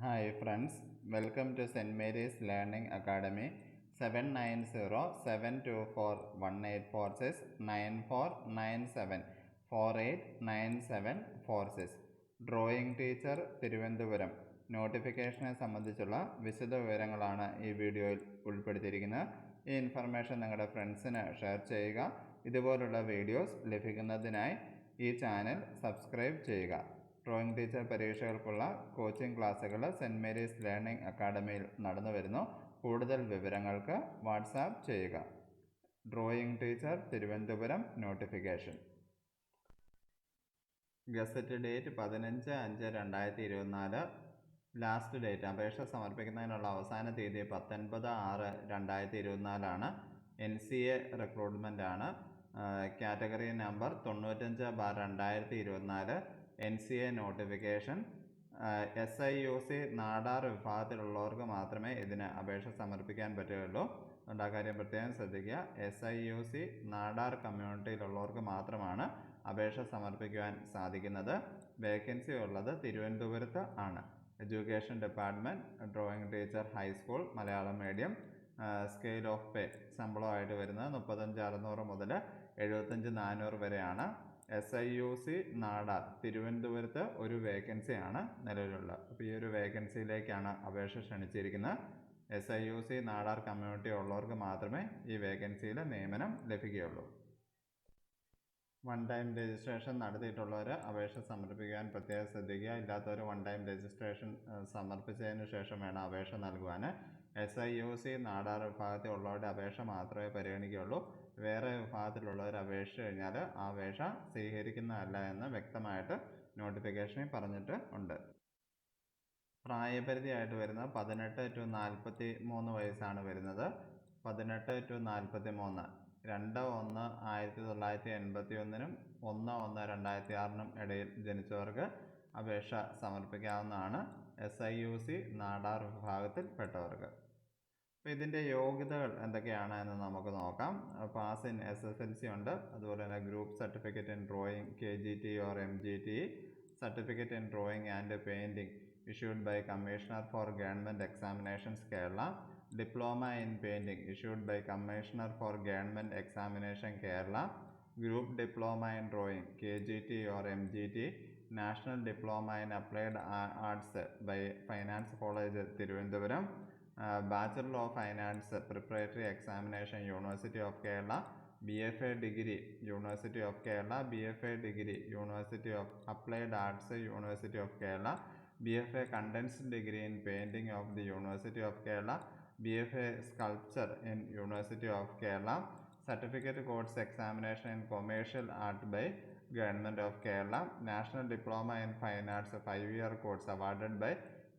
Hi friends, welcome to St. Mary's Learning Academy. 790-724-1846 9497489746. Drawing teacher Thiruvananthapuram നോട്ടിഫിക്കേഷനെ സംബന്ധിച്ചുള്ള വിശദ വിവരങ്ങളാണ് ഈ വീഡിയോയിൽ ഉൾപ്പെടുത്തിയിരിക്കുന്നത്. ഈ ഇൻഫർമേഷൻ നിങ്ങളുടെ ഫ്രണ്ട്സിന് ഷെയർ ചെയ്യുക. ഇതുപോലുള്ള വീഡിയോസ് ലഭിക്കുന്നതിനായി ഈ ചാനൽ സബ്സ്ക്രൈബ് ചെയ്യുക. ഡ്രോയിങ് ടീച്ചർ പരീക്ഷകൾക്കുള്ള കോച്ചിങ് ക്ലാസ്സുകൾ സെൻറ്റ് മേരീസ് ലേണിംഗ് അക്കാഡമിയിൽ നടന്നു വരുന്നു. കൂടുതൽ വിവരങ്ങൾക്ക് വാട്സാപ്പ് ചെയ്യുക. Drawing teacher Thiruvananthapuram notification. Gazette date 15/5/2024. Last date അപേക്ഷ സമർപ്പിക്കുന്നതിനുള്ള അവസാന തീയതി 19/6/2024. NCA റിക്രൂട്ട്മെൻ്റ് ആണ്. Category number 95/2024. NCA notification. SIUC Nadar വിഭാഗത്തിലുള്ളവർക്ക് മാത്രമേ ഇതിന് അപേക്ഷ സമർപ്പിക്കാൻ പറ്റുകയുള്ളൂ. അതുകൊണ്ട് ആ കാര്യം പ്രത്യേകം ശ്രദ്ധിക്കുക. SIUC നാടാർ കമ്മ്യൂണിറ്റിയിലുള്ളവർക്ക് മാത്രമാണ് അപേക്ഷ സമർപ്പിക്കുവാൻ സാധിക്കുന്നത്. വേക്കൻസി ഉള്ളത് തിരുവനന്തപുരത്ത് ആണ്. Education department, drawing teacher high school, Malayalam medium. Scale of pay ശമ്പളമായിട്ട് വരുന്നത് 35,600 മുതൽ 75,400 വരെയാണ്. SIUC നാടാർ തിരുവനന്തപുരത്ത് ഒരു വേക്കൻസിയാണ് നിലവിലുള്ളത്. അപ്പോൾ ഈ ഒരു വേക്കൻസിയിലേക്കാണ് അപേക്ഷ ക്ഷണിച്ചിരിക്കുന്നത്. SIUC നാടാർ കമ്മ്യൂണിറ്റി ഉള്ളവർക്ക് മാത്രമേ ഈ വേക്കൻസിയിൽ നിയമനം ലഭിക്കുകയുള്ളൂ. വൺ ടൈം രജിസ്ട്രേഷൻ നടത്തിയിട്ടുള്ളവർ അപേക്ഷ സമർപ്പിക്കാൻ പ്രത്യേകം ശ്രദ്ധിക്കുക. ഇല്ലാത്തവർ വൺ ടൈം രജിസ്ട്രേഷൻ സമർപ്പിച്ചതിന് ശേഷം വേണം അപേക്ഷ നൽകുവാൻ. SIUC നാടാർ വിഭാഗത്തിൽ ഉള്ളവരുടെ അപേക്ഷ മാത്രമേ പരിഗണിക്കുകയുള്ളൂ. വേറെ വിഭാഗത്തിലുള്ളവർ അപേക്ഷിച്ച് കഴിഞ്ഞാൽ ആ അപേക്ഷ സ്വീകരിക്കുന്നതല്ല എന്ന് വ്യക്തമായിട്ട് നോട്ടിഫിക്കേഷനിൽ പറഞ്ഞിട്ട് ഉണ്ട്. പ്രായപരിധിയായിട്ട് വരുന്നത് 18 to 43 വയസ്സാണ് വരുന്നത്. 18 to 43 2/1/1981 1/1/2006 ഇടയിൽ ജനിച്ചവർക്ക് അപേക്ഷ സമർപ്പിക്കാവുന്നതാണ്. SIUC നാടാർ വിഭാഗത്തിൽപ്പെട്ടവർക്ക്. അപ്പോൾ ഇതിൻ്റെ യോഗ്യതകൾ എന്തൊക്കെയാണ് എന്ന് നമുക്ക് നോക്കാം. പാസ് ഇൻ SSLC ഉണ്ട്. അതുപോലെ തന്നെ group certificate in drawing KGT or MGT, certificate in drawing and painting issued by Commissioner for Government Examinations Kerala, Diploma in Painting issued by Commissioner for Government Examination Kerala, Group Diploma in Drawing KGT or MGT, National Diploma in Applied Arts by Finance College Tiruvandhuram, Bachelor of Finance Preparatory Examination University of Kerala, BFA Degree University of Kerala, BFA Degree University of Applied Arts University of Kerala, BFA Condensed Degree in Painting of the University of Kerala, BFA Sculpture in University of Kerala, Certificate Course Examination in Commercial Art by Government of Kerala, National Diploma in Fine Arts 5-year course awarded by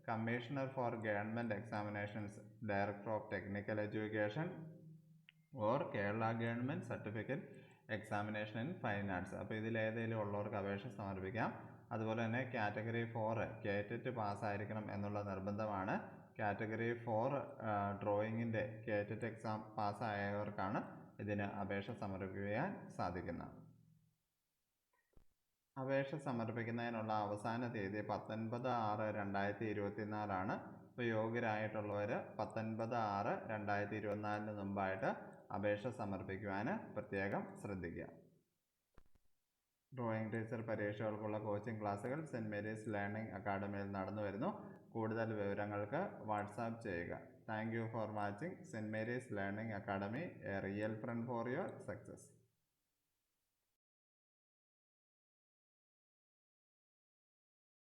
Commissioner for Government Examinations, Director of Technical Education or Kerala Government Certificate Examination in Fine Arts. അപ്പോൾ ഇതിലേതെങ്കിലും ഉള്ളവർക്ക് അപേക്ഷ സമർപ്പിക്കാം. അതുപോലെ തന്നെ category 4 കേറ്ററ്റ് പാസ്സായിരിക്കണം എന്നുള്ള നിർബന്ധമാണ്. Category 4 ഡ്രോയിങ്ങിൻ്റെ കേറ്ററ്റ് exam പാസ്സായവർക്കാണ് ഇതിന് അപേക്ഷ സമർപ്പിക്കാൻ സാധിക്കുന്നത്. അപേക്ഷ സമർപ്പിക്കുന്നതിനുള്ള അവസാന തീയതി 19/6/2024. ഇപ്പോൾ യോഗ്യരായിട്ടുള്ളവർ 19/6/2024 മുമ്പായിട്ട് അപേക്ഷ സമർപ്പിക്കുവാൻ പ്രത്യേകം ശ്രദ്ധിക്കുക. ഡ്രോയിങ് ടീച്ചർ പരീക്ഷകൾക്കുള്ള കോച്ചിങ് ക്ലാസ്സുകൾ സെൻറ്റ് മേരീസ് ലേണിംഗ് അക്കാഡമിയിൽ നടന്നു വരുന്നു. കൂടുതൽ വിവരങ്ങൾക്ക് വാട്സാപ്പ് ചെയ്യുക. Thank you for watching. Saint Mary's learning academy, a real friend for your success.